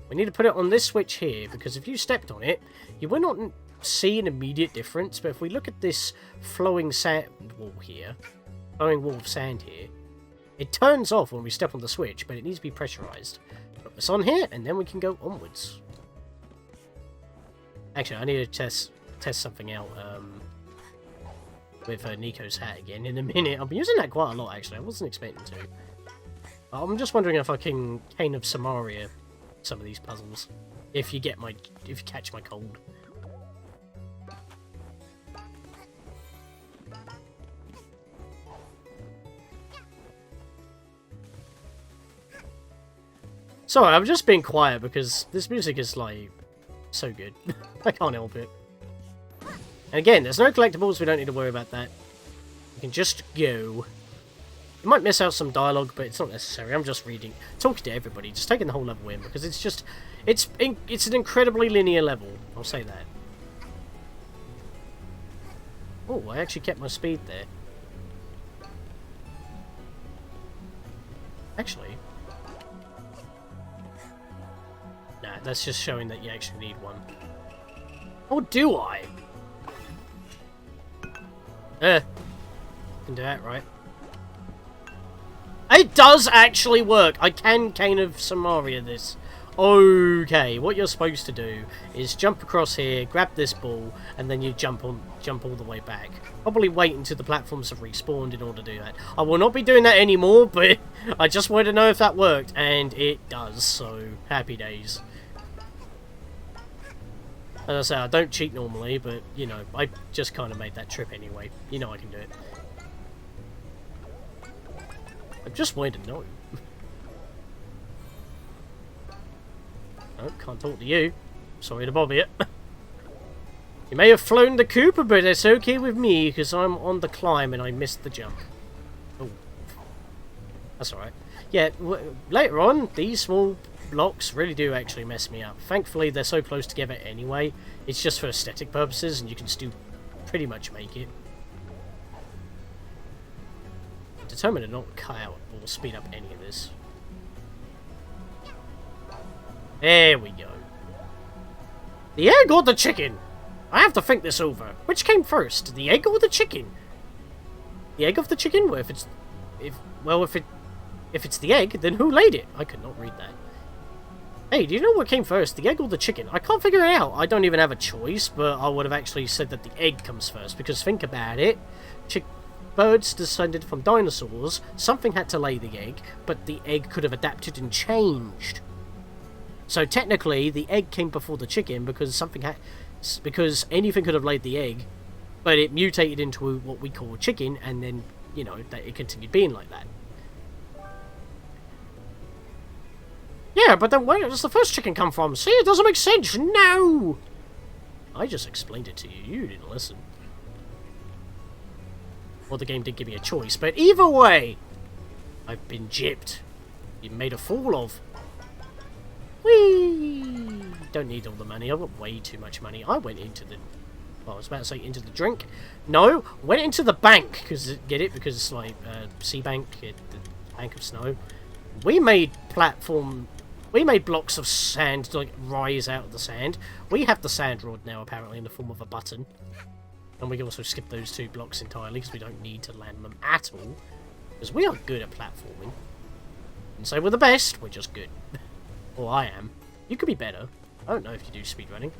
We need to put it on this switch here, because if you stepped on it, you will not see an immediate difference, but if we look at this flowing sand wall here, flowing wall of sand here, it turns off when we step on the switch, but it needs to be pressurized. Put this on here, and then we can go onwards. Actually, I need to test something out with Nico's hat again in a minute. I've been using that quite a lot, actually. I wasn't expecting to. I'm just wondering if I can Cane of Samaria some of these puzzles. If you catch my cold. Sorry, I'm just being quiet because this music is, like, so good. I can't help it. And again, there's no collectibles, we don't need to worry about that. We can just go. You might miss out some dialogue, but it's not necessary. I'm just talking to everybody, just taking the whole level in, because it's just, it's an incredibly linear level. I'll say that. Oh, I actually kept my speed there. Actually, nah, that's just showing that you actually need one. Or do I? Can do that, right? It does actually work! I can kind of Samaria this. Okay, what you're supposed to do is jump across here, grab this ball, and then you jump all the way back. Probably wait until the platforms have respawned in order to do that. I will not be doing that anymore, but I just wanted to know if that worked, and it does, so happy days. As I say, I don't cheat normally, but, you know, I just kind of made that trip anyway. You know I can do it. I just wanted to know. Oh, can't talk to you. Sorry to bother you. You may have flown the Cooper, but it's okay with me, because I'm on the climb and I missed the jump. Oh. That's alright. Yeah, later on, these small blocks really do actually mess me up. Thankfully, they're so close together anyway. It's just for aesthetic purposes, and you can still pretty much make it. I'm determined to not cut out or speed up any of this. There we go. The egg or the chicken? I have to think this over. Which came first, the egg or the chicken? The egg of the chicken? Well, if it's the egg, then who laid it? I could not read that. Hey, do you know what came first, the egg or the chicken? I can't figure it out. I don't even have a choice, but I would have actually said that the egg comes first, because think about it. Birds descended from dinosaurs. Something had to lay the egg, but the egg could have adapted and changed. So technically, the egg came before the chicken because because anything could have laid the egg, but it mutated into what we call chicken, and then, you know, that it continued being like that. Yeah, but then where does the first chicken come from? See, it doesn't make sense. No! I just explained it to you. You didn't listen. Well, the game did give me a choice, but either way, I've been gypped. Been made a fool of. Whee! Don't need all the money. I've got way too much money. I went into the... Well, I was about to say into the drink. No, went into the bank. Get it? Because it's like sea bank, the bank of snow. We made blocks of sand to like rise out of the sand. We have the sand rod now, apparently, in the form of a button. And we can also skip those 2 blocks entirely because we don't need to land them at all. Because we are good at platforming. And so we're the best. We're just good. Or I am. You could be better. I don't know if you do speedrunning.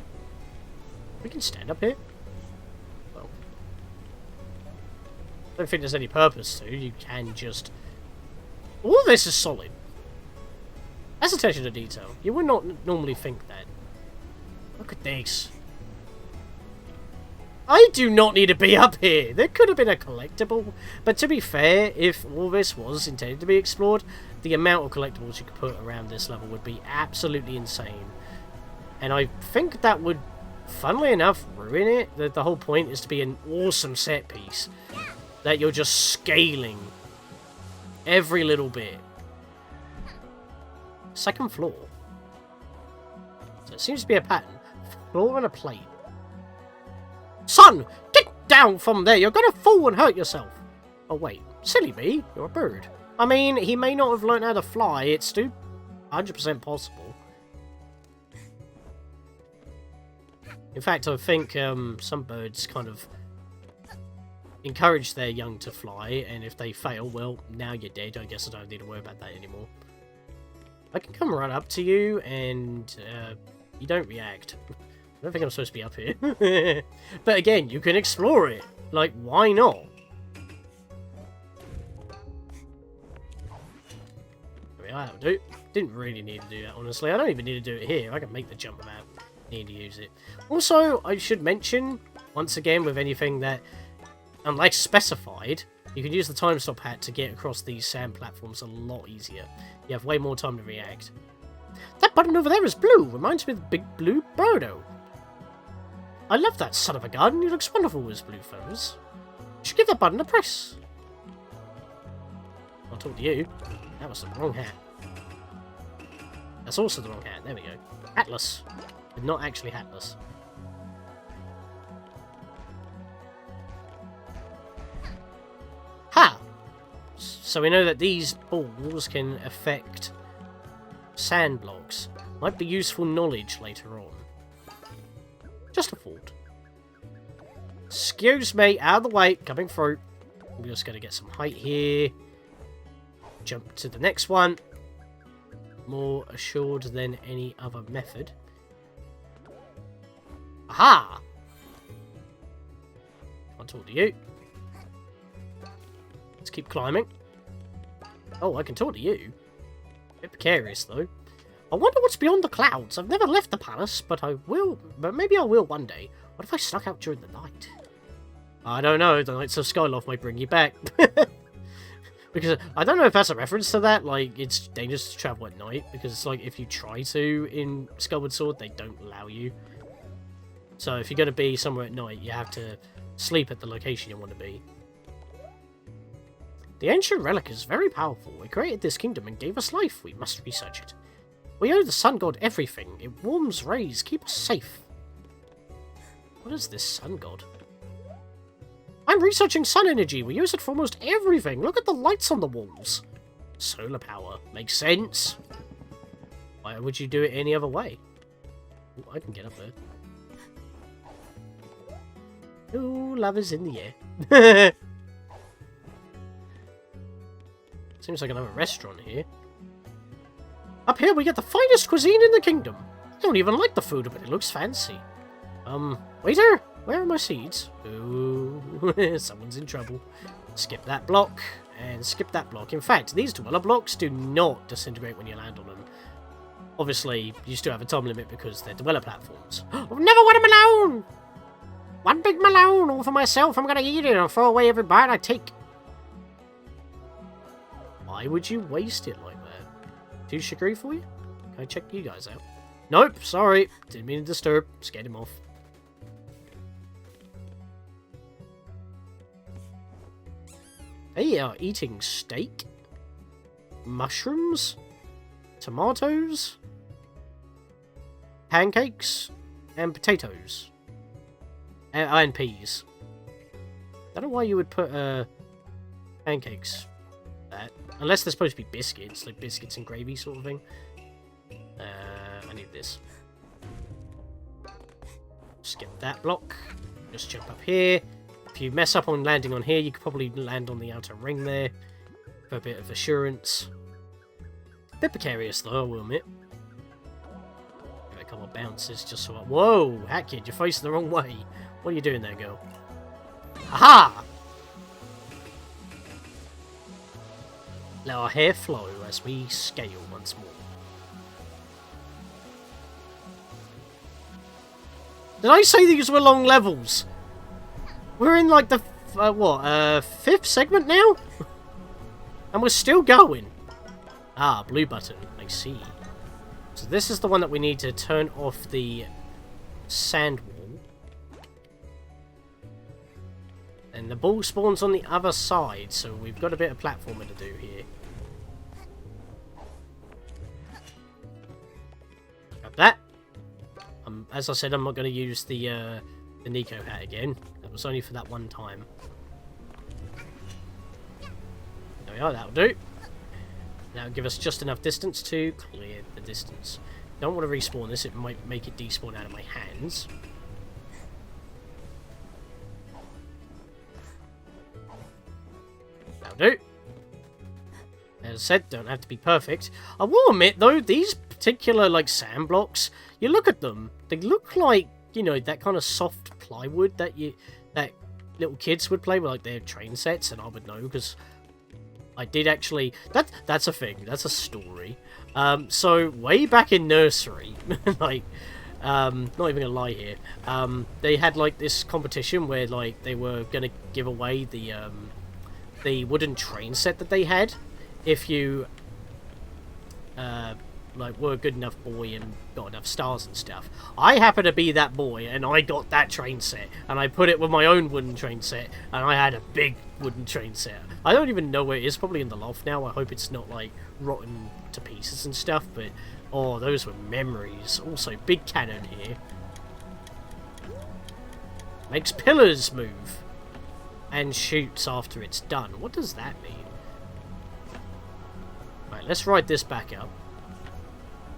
We can stand up here. Well, I don't think there's any purpose to. You can just... All this is solid. That's attention to detail. You would not normally think that. Look at this. I do not need to be up here. There could have been a collectible. But to be fair, if all this was intended to be explored, the amount of collectibles you could put around this level would be absolutely insane. And I think that would, funnily enough, ruin it. The whole point is to be an awesome set piece that you're just scaling every little bit. Second floor. So it seems to be a pattern. Floor and a plate. Son! Get down from there! You're gonna fall and hurt yourself! Oh wait, silly me, you're a bird. I mean, he may not have learned how to fly, it's still 100% possible. In fact, I think some birds kind of encourage their young to fly, and if they fail, well, now you're dead. I guess I don't need to worry about that anymore. I can come right up to you, and you don't react. I don't think I'm supposed to be up here. But again, you can explore it. Like, why not? I mean, that'll do. Didn't really need to do that, honestly. I don't even need to do it here. I can make the jump without needing to use it. Also, I should mention, once again, with anything that, unless specified, you can use the time stop hat to get across these sand platforms a lot easier. You have way more time to react. That button over there is blue. Reminds me of the big blue birdo. I love that son of a gun. He looks wonderful with his blue feathers. You should give that button a press. I'll talk to you. That was the wrong hat. That's also the wrong hat. There we go. Atlas. But not actually hatless. Ha! So we know that these balls can affect sand blocks. Might be useful knowledge later on. Just a thought. Excuse me, out of the way, coming through. We're just going to get some height here. Jump to the next one. More assured than any other method. Aha! I'll talk to you. Let's keep climbing. Oh, I can talk to you. A bit precarious, though. I wonder what's beyond the clouds. I've never left the palace, but I will. But maybe I will one day. What if I snuck out during the night? I don't know. The Knights of Skyloft might bring you back. Because I don't know if that's a reference to that. Like, it's dangerous to travel at night. Because it's like, if you try to in Skyward Sword, they don't allow you. So if you're going to be somewhere at night, you have to sleep at the location you want to be. The ancient relic is very powerful. It created this kingdom and gave us life. We must research it. We owe the sun god everything. It warms rays, keep us safe. What is this sun god? I'm researching sun energy. We use it for almost everything. Look at the lights on the walls. Solar power. Makes sense. Why would you do it any other way? Ooh, I can get up there. Ooh, love is in the air. Seems like another restaurant here. Up here we get the finest cuisine in the kingdom. I don't even like the food, but it looks fancy. Waiter, where are my seeds? Ooh, someone's in trouble. Skip that block, and skip that block. In fact, these dweller blocks do not disintegrate when you land on them. Obviously, you still have a time limit because they're dweller platforms. I've never want a melon! One big melon all for myself. I'm gonna eat it and throw away every bite I take. Why would you waste it like that? Too sugary for you? Can I check you guys out? Nope, sorry. Didn't mean to disturb. Scared him off. They are eating steak, mushrooms, tomatoes, pancakes, and potatoes. And peas. I don't know why you would put pancakes. Unless they're supposed to be biscuits, like biscuits and gravy sort of thing. I need this. Skip that block. Just jump up here. If you mess up on landing on here, you could probably land on the outer ring there. For a bit of assurance. A bit precarious though, I will admit. Give it a couple of bounces just so I... Whoa! Hat kid, you're facing the wrong way. What are you doing there, girl? Aha! Let our hair flow as we scale once more. Did I say these were long levels? We're in like the, fifth segment now? And we're still going. Ah, blue button. I see. So this is the one that we need to turn off the sand wall. And the ball spawns on the other side, so we've got a bit of platforming to do here. Grab that. As I said, I'm not going to use the Nico hat again. That was only for that one time. There we are, that'll do. That'll give us just enough distance to clear the distance. Don't want to respawn this, it might make it despawn out of my hands. That'll do. As I said, don't have to be perfect. I will admit, though, these particular, like, sand blocks, you look at them, they look like, you know, that kind of soft plywood that little kids would play with, like, their train sets, and I would know, because I did actually... That's a thing. That's a story. So, way back in nursery, like, not even gonna lie here, they had, like, this competition where, like, they were gonna give away the wooden train set that they had if you like, were a good enough boy and got enough stars and stuff. I happen to be that boy, and I got that train set, and I put it with my own wooden train set, and I had a big wooden train set. I don't even know where it is, probably in the loft now. I hope it's not, like, rotten to pieces and stuff, but, oh, those were memories. Also, big cannon here. Makes pillars move. And shoots after it's done. What does that mean? Right, let's ride this back up.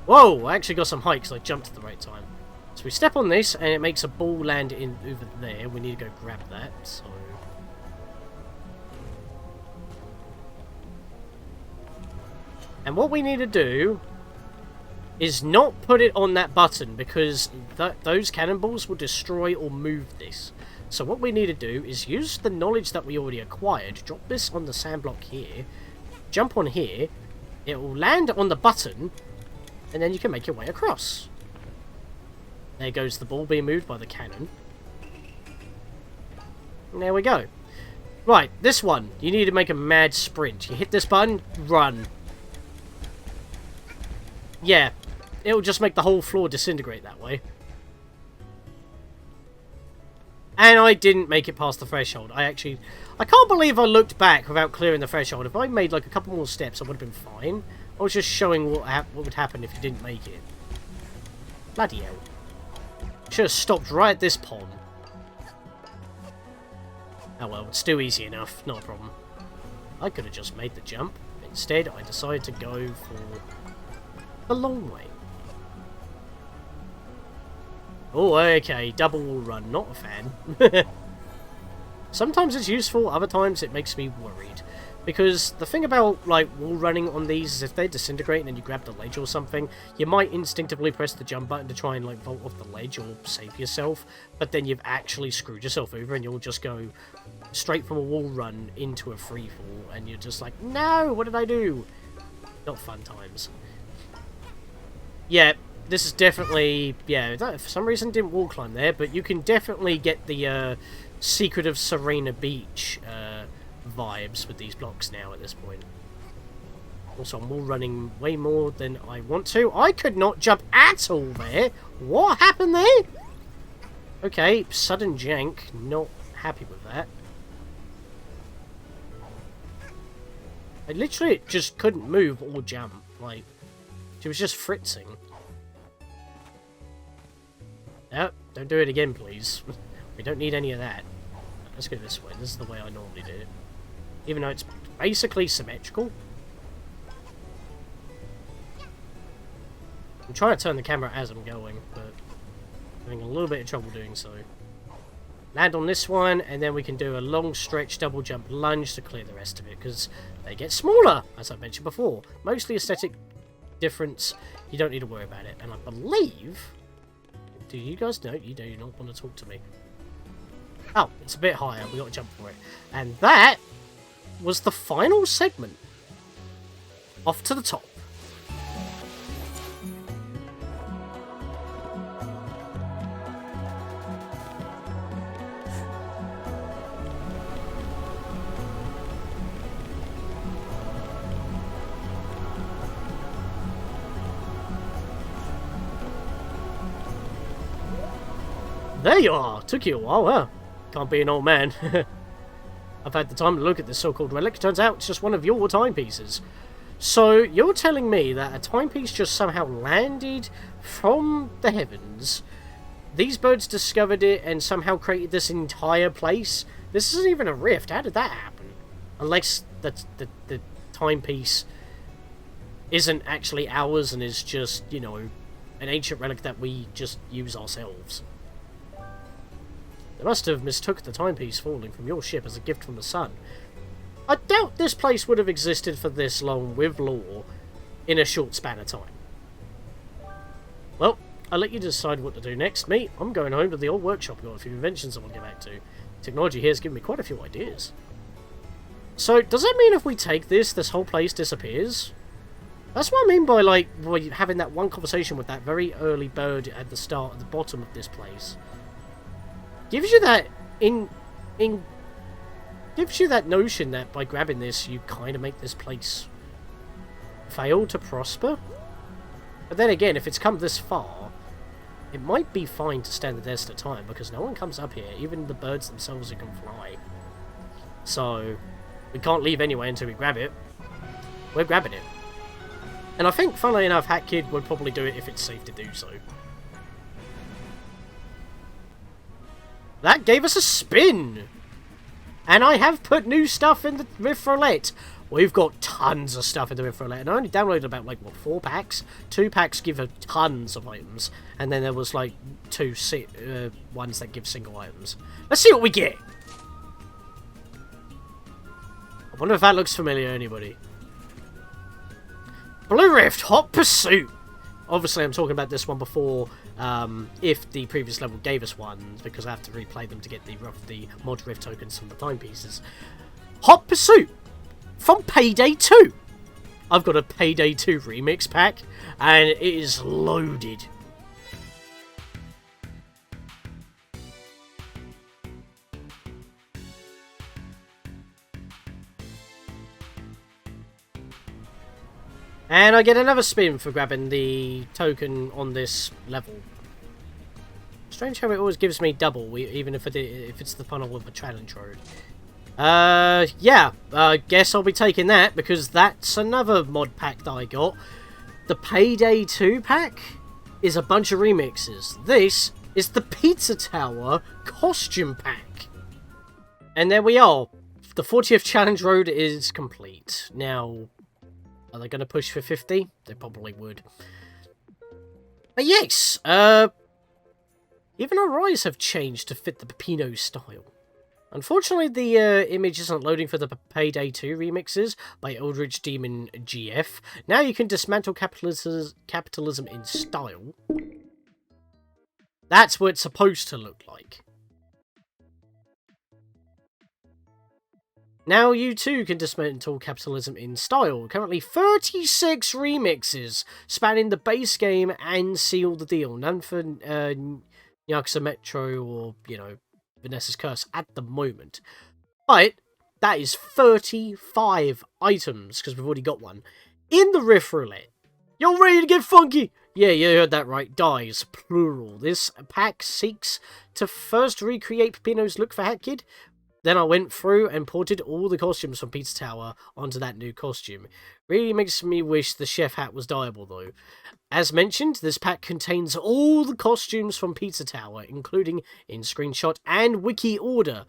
Whoa! I actually got some height because I jumped at the right time. So we step on this, and it makes a ball land in over there. We need to go grab that, so... And what we need to do is not put it on that button, because those cannonballs will destroy or move this. So what we need to do is use the knowledge that we already acquired, drop this on the sand block here, jump on here, it will land on the button, and then you can make your way across. There goes the ball being moved by the cannon. And there we go. Right, this one, you need to make a mad sprint. You hit this button, run. Yeah, it'll just make the whole floor disintegrate that way. And I didn't make it past the threshold. I can't believe I looked back without clearing the threshold. If I made like a couple more steps, I would have been fine. I was just showing what would happen if you didn't make it. Bloody hell. Should have stopped right at this pond. Oh well, it's still easy enough. Not a problem. I could have just made the jump. Instead, I decided to go for the long way. Oh, okay, double wall run, not a fan. Sometimes it's useful, other times it makes me worried. Because the thing about, like, wall running on these is if they disintegrate and then you grab the ledge or something, you might instinctively press the jump button to try and, like, vault off the ledge or save yourself, but then you've actually screwed yourself over and you'll just go straight from a wall run into a free fall, and you're just like, no, what did I do? Not fun times. Yeah. This is definitely, yeah, that, for some reason didn't wall climb there, but you can definitely get the Secret of Serena Beach vibes with these blocks now at this point. Also, I'm wall running way more than I want to. I could not jump at all there. What happened there? Okay, sudden jank. Not happy with that. I literally just couldn't move or jump. Like, she was just fritzing. No, don't do it again, please. We don't need any of that. Let's go this way. This is the way I normally do it. Even though it's basically symmetrical. I'm trying to turn the camera as I'm going, but having a little bit of trouble doing so. Land on this one, and then we can do a long stretch double jump lunge to clear the rest of it, because they get smaller, as I mentioned before. Mostly aesthetic difference. You don't need to worry about it. And I believe... Do you guys know? You do not want to talk to me. Oh, it's a bit higher. We got to jump for it. And that was the final segment. Off to the top. There you are! Took you a while, huh? Can't be an old man. I've had the time to look at this so-called relic. Turns out it's just one of your timepieces. So, you're telling me that a timepiece just somehow landed from the heavens, these birds discovered it and somehow created this entire place? This isn't even a rift. How did that happen? Unless the timepiece isn't actually ours and is just, you know, an ancient relic that we just use ourselves. They must have mistook the timepiece falling from your ship as a gift from the sun. I doubt this place would have existed for this long with lore in a short span of time. Well, I'll let you decide what to do next. Me, I'm going home to the old workshop. I've got a few inventions I want to get back to. Technology here has given me quite a few ideas. So, does that mean if we take this whole place disappears? That's what I mean by, like, having that one conversation with that very early bird at the start, at the bottom of this place. Gives you that gives you that notion that by grabbing this, you kind of make this place fail to prosper. But then again, if it's come this far, it might be fine to stand the test of time, because no one comes up here, even the birds themselves who can fly. So, we can't leave anyway until we grab it. We're grabbing it. And I think, funnily enough, Hat Kid would probably do it if it's safe to do so. That gave us a spin! And I have put new stuff in the Rift Roulette. We've got tons of stuff in the Rift Roulette. And I only downloaded about, like, what, 4 packs? 2 packs give tons of items. And then there was, like, 2 ones that give single items. Let's see what we get! I wonder if that looks familiar to anybody. Blue Rift, Hot Pursuit! Obviously, I'm talking about this one before, if the previous level gave us one, because I have to replay them to get the mod Rift tokens from the timepieces. Hot Pursuit! From Payday 2! I've got a Payday 2 remix pack, and it is loaded. And I get another spin for grabbing the token on this level. Strange how it always gives me double, even if it's the funnel of a challenge road. Yeah, I guess I'll be taking that, because that's another mod pack that I got. The Payday 2 pack is a bunch of remixes. This is the Pizza Tower costume pack. And there we are. The 40th challenge road is complete. Now, are they going to push for 50? They probably would. But yes, even our eyes have changed to fit the Peppino style. Unfortunately, the image isn't loading for the Payday 2 remixes by Eldritch Demon GF. Now you can dismantle capitalism in style. That's what it's supposed to look like. Now you too can dismantle capitalism in style. Currently 36 remixes spanning the base game and Seal the Deal. None for Yakuza Metro or, you know, Vanessa's Curse at the moment. But that is 35 items, because we've already got one, in the Rift Roulette. You're ready to get funky? Yeah, you heard that right. Dies, plural. This pack seeks to first recreate Peppino's look for Hat Kid. Then I went through and ported all the costumes from Pizza Tower onto that new costume. Really makes me wish the chef hat was dyeable though. As mentioned, this pack contains all the costumes from Pizza Tower, including in screenshot and wiki order.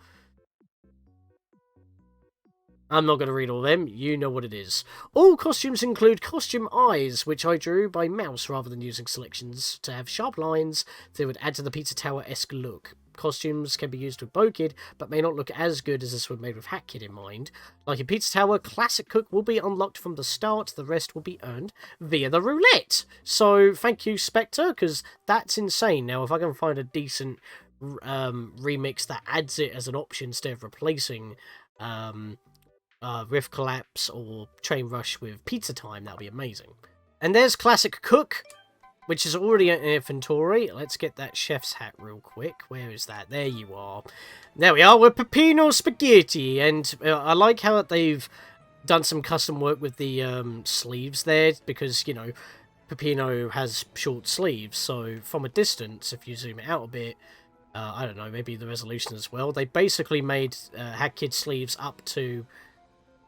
I'm not going to read all them, you know what it is. All costumes include costume eyes, which I drew by mouse rather than using selections to have sharp lines that would add to the Pizza Tower-esque look. Costumes can be used with Bow Kid, but may not look as good as this one made with Hat Kid in mind. Like in Pizza Tower, Classic Cook will be unlocked from the start, the rest will be earned via the roulette. So, thank you, Spectre, because that's insane. Now, if I can find a decent remix that adds it as an option instead of replacing Rift Collapse or Train Rush with Pizza Time, that'll be amazing. And there's Classic Cook, which is already in inventory. Let's get that chef's hat real quick. Where is that? There you are. There we are with Peppino Spaghetti. And I like how they've done some custom work with the sleeves there, because, you know, Peppino has short sleeves. So from a distance, if you zoom it out a bit, I don't know, maybe the resolution as well. They basically made Hat Kid sleeves up to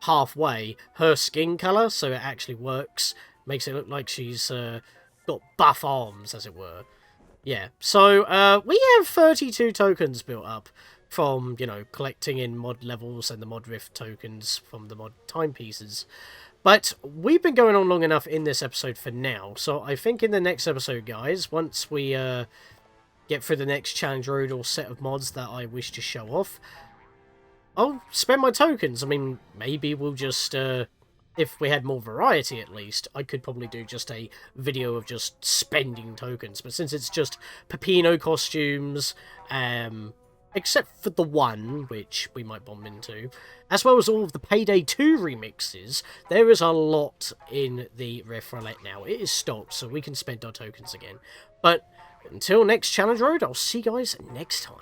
halfway her skin colour, so it actually works. Makes it look like she's got buff arms, as it were. Yeah, so we have 32 tokens built up from, you know, collecting in mod levels and the mod rift tokens from the mod timepieces. But we've been going on long enough in this episode for now, so I think in the next episode, guys, once we get through the next challenge road or set of mods that I wish to show off, I'll spend my tokens. I mean, maybe we'll just, if we had more variety at least, I could probably do just a video of just spending tokens. But since it's just Peppino costumes, except for the one, which we might bomb into, as well as all of the Payday 2 remixes, there is a lot in the Rift Roulette now. It is stocked, so we can spend our tokens again. But until next challenge road, I'll see you guys next time.